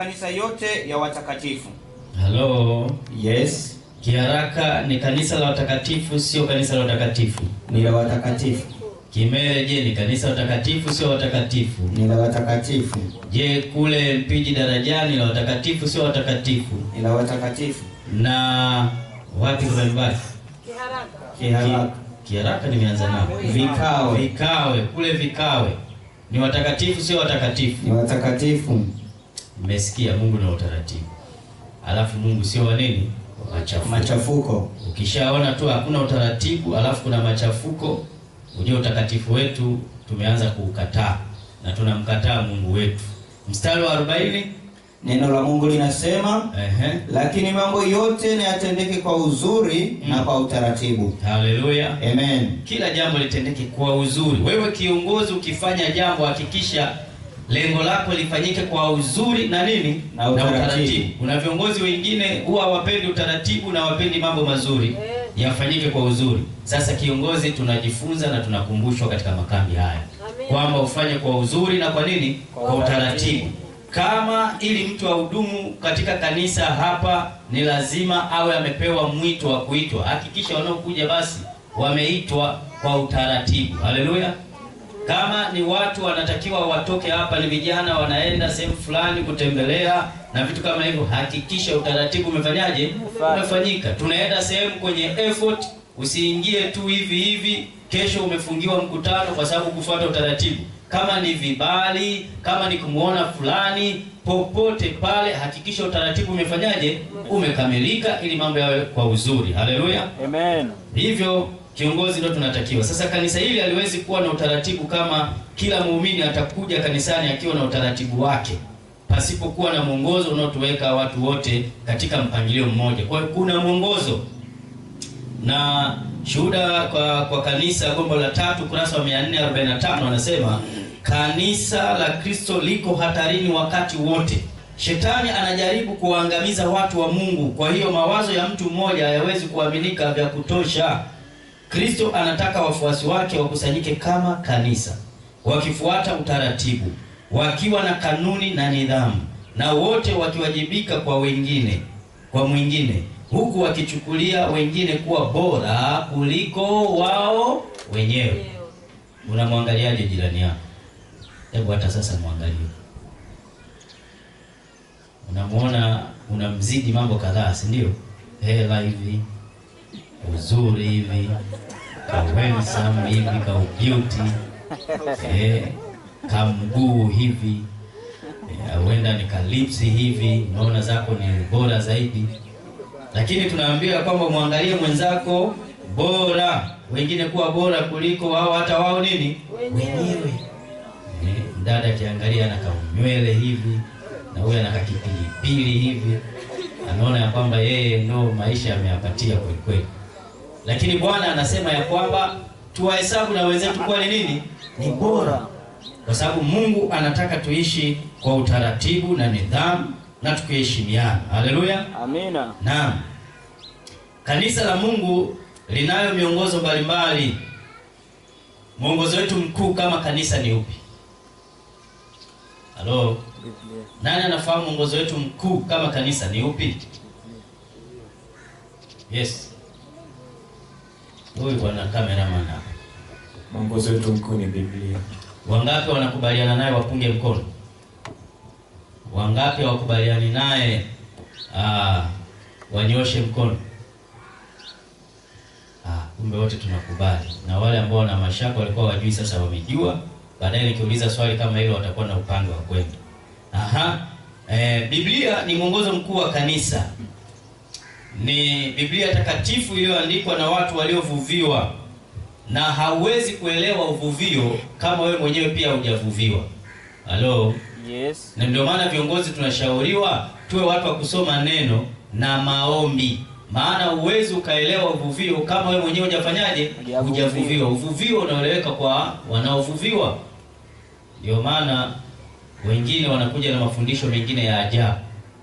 Kanisa yote ya watakatifu. Hello. Yes. Kiharaka ni kanisa la watakatifu, sio kanisa la watakatifu. Ni la watakatifu. Kimere, je, ni kanisa la watakatifu, sio watakatifu? Ni la watakatifu. Je, kule Mpiji Darajani la watakatifu, sio watakatifu? Ni la watakatifu. Na wapi kwa mbali? Kiharaka. Kiharaka nimeanza nao. Vikawe, kule Vikawe. Ni watakatifu, sio watakatifu? Ni watakatifu. Mmesikia, Mungu na utaratibu. Alafu Mungu sio wa nini? Machafuko. Ukishaona tu hakuna utaratibu, alafu kuna machafuko, ujue utakatifu wetu tumeanza kuukataa na tunamkataa Mungu wetu. Mstari wa 40, neno la Mungu linasema, lakini mambo yote na yatendeke kwa uzuri na kwa utaratibu. Haleluya. Amen. Kila jambo litendeke kwa uzuri. Wewe kiongozi, ukifanya jambo hakikisha lengo lako lifanyike kwa uzuri na nini? Na utaratibu. Kuna viongozi wengine huwa hawapendi utaratibu na hawapendi mambo mazuri yafanyike kwa uzuri. Sasa kiongozi, tunajifunza na tunakumbushwa katika makambi haya kwamba ufanye kwa uzuri na kwa nini? Kwa utaratibu. Kama ili mtu ahudumu katika kanisa hapa, ni lazima awe amepewa mwito wa kuitwa. Hakikisha wanaokuja basi wameitwa kwa utaratibu. Haleluya. Kama ni watu wanatakiwa watoke hapa, ni vijana wanaenda sehemu fulani kutembelea na vitu kama hivyo, hakikisha utaratibu umefanyaje? Umefanyika. Tunaenda sehemu kwenye effort, usiingie tu hivi hivi, kesho umefungiwa mkutano kwa sababu kufuata utaratibu. Kama ni vibali, kama ni kumuona fulani, popote pale hakikisha utaratibu umefanyaje? Umekamilika, ili mambo yawe kwa uzuri. Haleluya. Amen. Hivyo kiongozi ndio tunatakiwa. Sasa kanisa hili haliwezi kuwa na utaratibu kama kila muumini atakuja kanisani akiwa na utaratibu wake, pasipokuwa na mwongozo unaotuweka watu wote katika mpangilio mmoja. Kwa hiyo kuna mwongozo. Na shuhuda kwa kanisa Gombo la 3 kurasa wa 445 anasema, kanisa la Kristo liko hatarini wakati wote. Shetani anajaribu kuangamiza watu wa Mungu. Kwa hiyo mawazo ya mtu mmoja hayawezi kuaminika vya kutosha. Kristo anataka wafuasi wake wakusanyike kama kanisa, wakifuata utaratibu, wakiwa na kanuni na nidhamu, na wote wakiwajibika kwa mwingine, huku wakichukulia wengine kuwa bora kuliko wao wenyewe. Unamwangaliaje jirani yako? Hebu hata sasa muangalie. Unamuona unamzidi mambo kadhaa, si ndio? Hela hivi, uzuri hivi, handsome hivi, beauty, kamguu hivi, huenda ni kalipsi hivi, unaona zako ni bora zaidi. Lakini tunaambia kwamba muangalie mwenzako bora, wengine kuwa bora kuliko wao, hata wao nini? Wenyewe. Dada akiangalia na kamnywele hivi, na huyu ana kakipilipili hivi, anaona ya kwamba yeye ndo maisha ameyapatia kweli kweli. Lakini Bwana anasema ya kwamba tuwahesabu na wenzetu kuwa ni nini? Ni bora. Kwa sababu Mungu anataka tuishi kwa utaratibu na nidhamu na tukiheshimiana. Haleluya. Amina. Naam. Kanisa la Mungu linayo miongozo mbalimbali. Mwongozo wetu mkuu kama kanisa ni upi? Halo. Nani anafahamu mwongozo wetu mkuu kama kanisa ni upi? Yes. Huyu bwana cameraman hapa. Mwongozo wetu mkuu ni Biblia. Wangapi wanakubaliana naye wapunge mkono? Wangapi hawakubaliani naye wanyoshe mkono? Kumbe wote tunakubali. Na wale ambao wana mashaka walikuwa wajui, sasa wamejua. Baadaye nikiuliza swali kama hilo watakuwa na upande wa kwenda. Biblia ni mwongozo mkuu wa kanisa. Ni Biblia takatifu iliyoandikwa na watu waliovuviwa, na hauwezi kuelewa uvuvio kama wewe mwenyewe pia hujavuviwa. Halo. Yes. Na ndio maana viongozi tunashauriwa tuwe watu wa kusoma neno na maombi. Maana uwezi ukaelewa uvuvio kama wewe mwenyewe hujafanyaje? Hujavuviwa. Uvuvio unaeleweka kwa wanaovuviwa. Ndio maana wengine wanakuja na mafundisho mengine ya ajabu,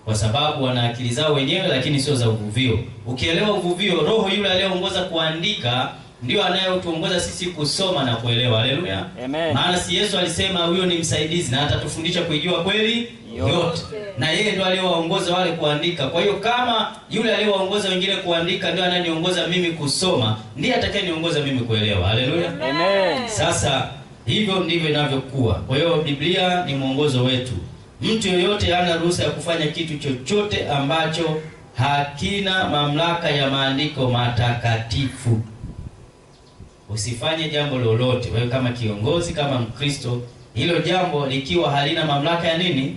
kwa sababu wana akili zao wenyewe lakini sio za uvuvio. Ukielewa uvuvio, roho yule aliyeongoza kuandika ndio anayetuongoza sisi kusoma na kuelewa. Haleluya. Amen. Maana si Yesu alisema huyo ni msaidizi na atatufundisha kuijua kweli? yote. Na yeye ndio aliyewaongoza wale kuandika. Kwa hiyo kama yule aliyewaongoza wengine kuandika ndio ananiongoza mimi kusoma, ndiye atakayeniongoza mimi kuelewa. Haleluya. Amen. Sasa hivyo ndivyo inavyokuwa. Kwa hiyo Biblia ni mwongozo wetu. Mtu yoyote hana ruhusa ya kufanya kitu chochote ambacho hakina mamlaka ya maandiko matakatifu. Usifanye jambo lolote wewe kama kiongozi, kama Mkristo, hilo jambo likiwa halina mamlaka ya nini?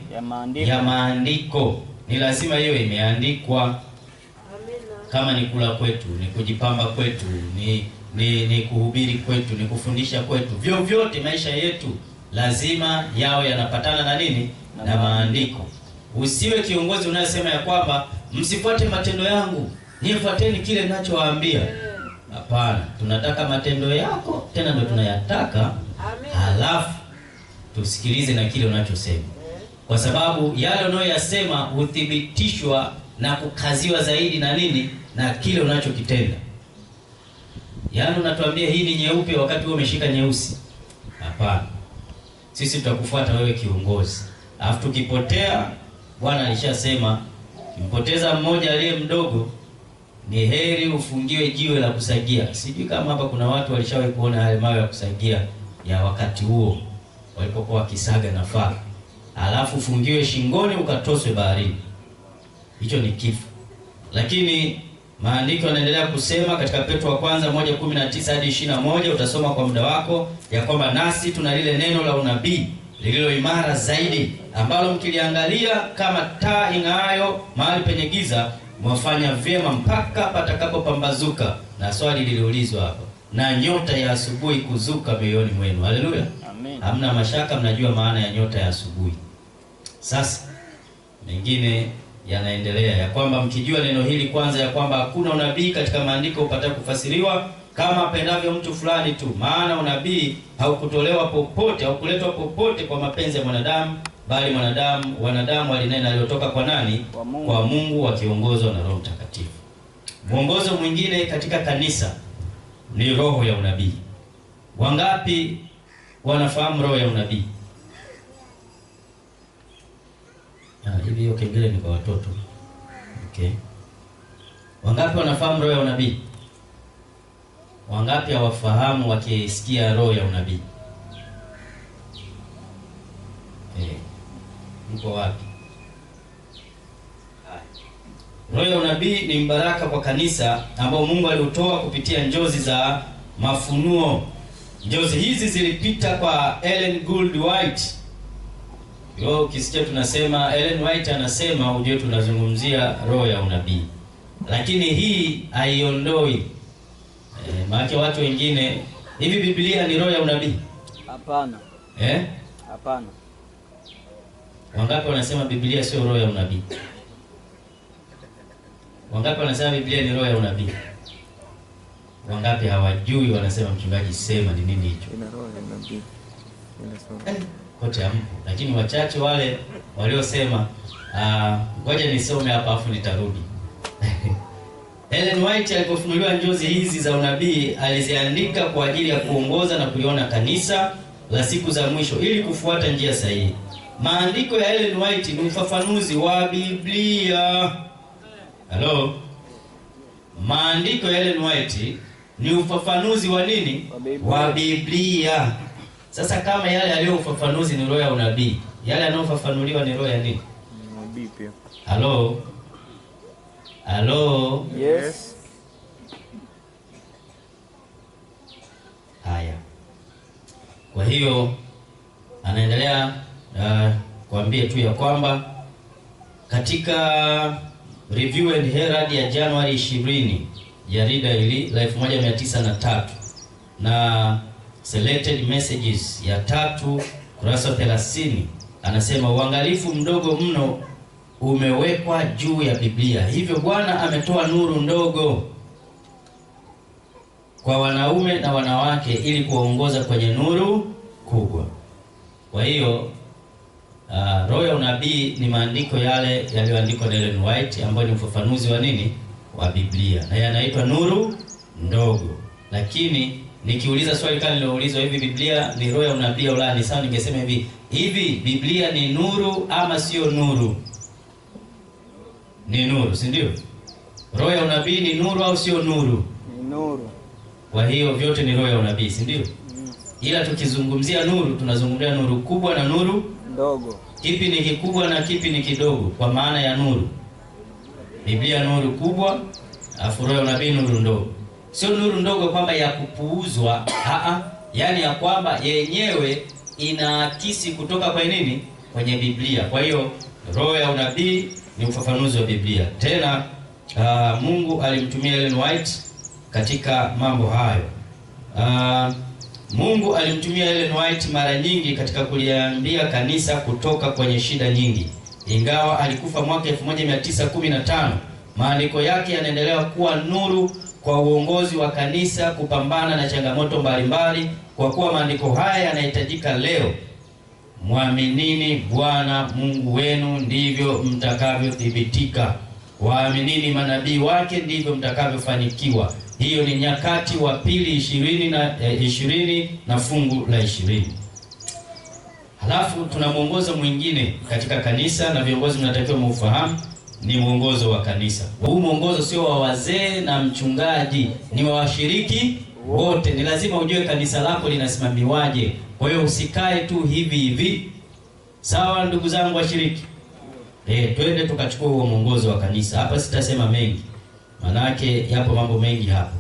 Ya maandiko. Ni lazima iwe imeandikwa. Kama ni kula kwetu, ni kujipamba kwetu, ni kuhubiri kwetu, ni kufundisha kwetu, vyovyote maisha yetu lazima yawe yanapatana na nini? Na maandiko. Usiwe kiongozi unayesema ya kwamba msifuate matendo yangu, nifuateni kile ninachowaambia. Hapana, tunataka matendo yako, tena ndio tunayataka. Halafu tusikilize na kile unachosema, kwa sababu yale unayoyasema huthibitishwa na kukaziwa zaidi na nini? Na kile unachokitenda. Yaani unatuambia hii ni nyeupe wakati wewe umeshika nyeusi. Hapana. Sisi tutakufuata wewe kiongozi. Alafu tukipotea, Bwana alishasema kimpoteza mmoja aliye mdogo ni heri ufungiwe jiwe la kusagia. Sijui kama hapa kuna watu walishawahi kuona yale mawe ya kusagia ya wakati huo walipokuwa wakisaga nafaka. Alafu ufungiwe shingoni ukatoswe baharini. Hicho ni kifo. Lakini maandiko yanaendelea kusema katika Petro wa kwanza 1:19 hadi 21, utasoma kwa muda wako, ya kwamba nasi tuna lile neno la unabii lililo imara zaidi, ambalo mkiliangalia kama taa ing'aayo mahali penye giza, mwafanya vyema mpaka patakapopambazuka. Na swali liliulizwa hapa, na nyota ya asubuhi kuzuka mioyoni mwenu. Haleluya. Amen. Hamna mashaka, mnajua maana ya nyota ya asubuhi. Sasa mengine yanaendelea ya kwamba mkijua neno hili kwanza, ya kwamba hakuna unabii katika maandiko upata kufasiriwa kama apendavyo mtu fulani tu, maana unabii haukutolewa popote, haukuletwa popote kwa mapenzi ya mwanadamu, bali wanadamu walinena aliyotoka kwa nani? Kwa Mungu, wakiongozwa na Roho Mtakatifu. Mwongozo mwingine katika kanisa ni roho ya unabii. Wangapi wanafahamu roho ya unabii? Hivi hiyo kengele ni kwa watoto. Okay. Wangapi wanafahamu roho ya unabii? Wangapi hawafahamu wakisikia roho ya unabii? Mko wapi? Roho ya unabii ni mbaraka kwa kanisa ambao Mungu aliutoa kupitia njozi za mafunuo. Njozi hizi zilipita kwa Ellen Gould White. Yo, ukisikia tunasema Ellen White anasema, ujue tunazungumzia roho ya unabii. Lakini hii haiondoi maana watu wengine, hivi Biblia ni roho ya unabii? Hapana. Hapana. Wangapi wanasema Biblia sio roho ya unabii? Wangapi wanasema Biblia ni roho ya unabii? Wangapi hawajui wanasema mchungaji sema ni nini hicho? Ina roho ya unabii. Kote hampo, lakini wachache wale waliosema ngoja nisome hapa afu nitarudi. Ellen White alipofunuliwa njozi hizi za unabii, aliziandika kwa ajili ya kuongoza na kuliona kanisa la siku za mwisho ili kufuata njia sahihi. Maandiko ya Ellen White ni ufafanuzi wa Biblia. Hello? Maandiko ya Ellen White ni ufafanuzi wa nini? Wa Biblia. Sasa kama yale yaliyo ufafanuzi ni roho ya unabii, yale yanayofafanuliwa ni roho ya nini? Unabii pia. Hello? Hello? Yes. Haya. Kwa hiyo anaendelea kuambia tu ya kwamba katika Review and Herald ya Januari 20, jarida hili la 1903 na Selected Messages ya 3 kurasa 30, anasema uangalifu mdogo mno umewekwa juu ya Biblia. Hivyo Bwana ametoa nuru ndogo kwa wanaume na wanawake ili kuwaongoza kwenye nuru kubwa. Kwa hiyo roho ya unabii ni maandiko yale yaliyoandikwa na Ellen White ambayo ni ufafanuzi wa nini? Wa Biblia. Na yanaitwa nuru ndogo. Lakini nikiuliza swali kama niloulizwa, hivi Biblia ni roho ya unabii au la, ni sawa ningesema hivi Biblia ni nuru ama sio nuru? Ni nuru, si ndio? Roho ya unabii ni nuru au sio nuru? Ni nuru. Kwa hiyo vyote ni roho ya unabii, si ndio? Ila tukizungumzia nuru, tunazungumzia nuru kubwa na nuru ndogo. Kipi ni kikubwa na kipi ni kidogo kwa maana ya nuru? Biblia nuru kubwa, afu roho ya unabii nuru ndogo. Sio nuru ndogo kwamba ya kupuuzwa, yaani ya kwamba yenyewe inaakisi kutoka kwa nini? Kwenye Biblia. Kwa hiyo roho ya unabii ni ufafanuzi wa Biblia. Tena Mungu alimtumia Ellen White katika mambo hayo. Mungu alimtumia Ellen White mara nyingi katika kuliambia kanisa kutoka kwenye shida nyingi. Ingawa alikufa mwaka 1915, maandiko yake yanaendelea kuwa nuru kwa uongozi wa kanisa kupambana na changamoto mbalimbali, kwa kuwa maandiko haya yanahitajika leo. Mwaminini Bwana Mungu wenu, ndivyo mtakavyothibitika. Waaminini manabii wake, ndivyo mtakavyofanikiwa. Hiyo ni Nyakati wa Pili 20 na fungu la 20. Halafu tuna mwongozo mwingine katika kanisa, na viongozi mnatakiwa muufahamu, ni mwongozo wa kanisa. Huu mwongozo sio wa wazee na mchungaji, ni wa washiriki wote. Ni lazima ujue kanisa lako linasimamiwaje. Kwa hiyo usikae tu hivi. Sawa ndugu zangu washiriki? Twende tukachukua huo mwongozo wa kanisa. Hapa sitasema mengi, manake yapo mambo mengi hapo.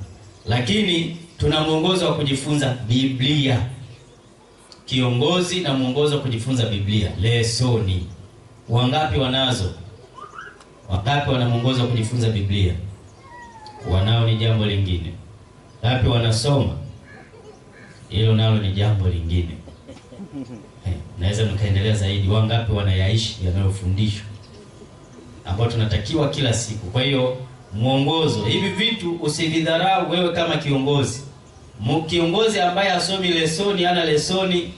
Lakini tuna mwongozo wa kujifunza Biblia. Kiongozi na mwongozo wa kujifunza Biblia, lesoni. Wangapi wanazo? Wangapi wana mwongozo wa kujifunza Biblia? Wanao ni jambo lingine. Wangapi wanasoma? Hilo nalo ni jambo lingine. Naweza mkaendelea zaidi. Wangapi wanayaishi yanayofundishwa ambayo tunatakiwa kila siku? Kwa hiyo mwongozo, hivi vitu usividharau wewe kama kiongozi. Kiongozi ambaye asomi lesoni, ana lesoni,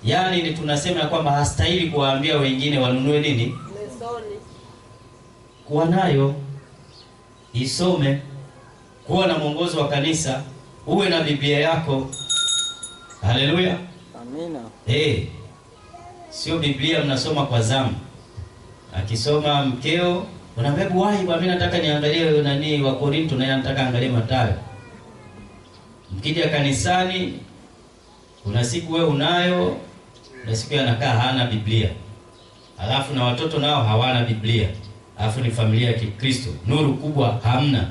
yani ni tunasema kwamba hastahili kuwaambia wengine wanunue nini? Lesoni. Kuwa nayo, isome. Kuwa na mwongozo wa kanisa, uwe na Biblia yako. Haleluya. Amina. Sio Biblia mnasoma kwa zamu. Akisoma mkeo, unaambia wahi, mimi nataka niangalie nani wa Korinto, na nataka angalie Mathayo. Mkija kanisani, kuna siku wewe unayo, na siku anakaa hana Biblia. Alafu na watoto nao hawana Biblia. Alafu ni familia ya Kikristo. Nuru kubwa hamna.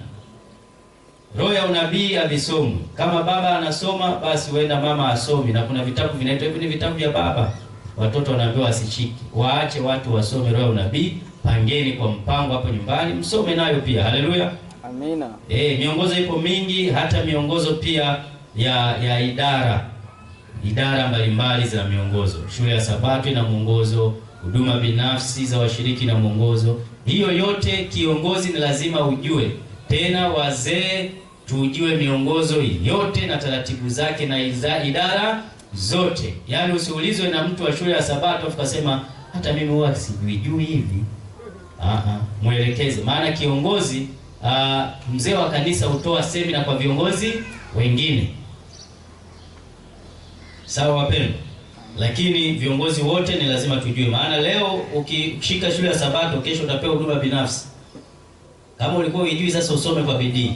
Roho ya unabii havisomwi. Kama baba anasoma, basi wenda mama asomi, na kuna vitabu vinaitwa hivi, ni vitabu vya baba. Watoto wanaambiwa wasishiki. Waache watu wasome roho ya unabii. Pangeni kwa mpango hapo nyumbani, msome nayo pia. Haleluya. Amina. Miongozo ipo mingi, hata miongozo pia ya idara mbalimbali za miongozo. Shule ya Sabato ina mwongozo, huduma binafsi za washiriki na mwongozo. Hiyo yote kiongozi ni lazima ujue. Tena wazee tujue miongozo yote na taratibu zake na idara zote. Yaani usiulizwe na mtu wa shule ya Sabato ukasema hata mimi huwa sijui hivi. Mwelekeze. Maana kiongozi, mzee wa kanisa hutoa semina kwa viongozi wengine. Sawa wapendwa? Lakini viongozi wote ni lazima tujue. Maana leo ukishika shule ya Sabato, kesho utapewa huduma binafsi. Kama ulikuwa unijui, sasa usome kwa bidii.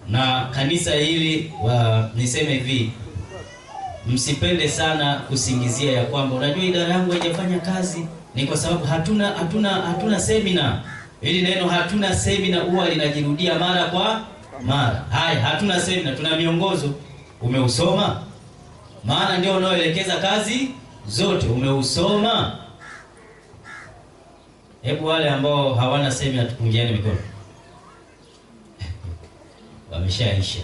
Na kanisa hili niseme hivi, msipende sana kusingizia ya kwamba unajua idara yangu haijafanya kazi, ni kwa sababu hatuna semina. Hili neno hatuna semina huwa linajirudia mara kwa mara. Haya, hatuna semina, tuna miongozo. Umeusoma? Maana ndio unaoelekeza kazi zote. Umeusoma? Hebu wale ambao hawana semina tupungiane mikono. Wameshaisha.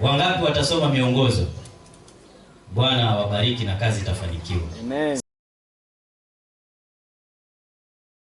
Wangapi watasoma miongozo? Bwana awabariki na kazi itafanikiwa. Amen.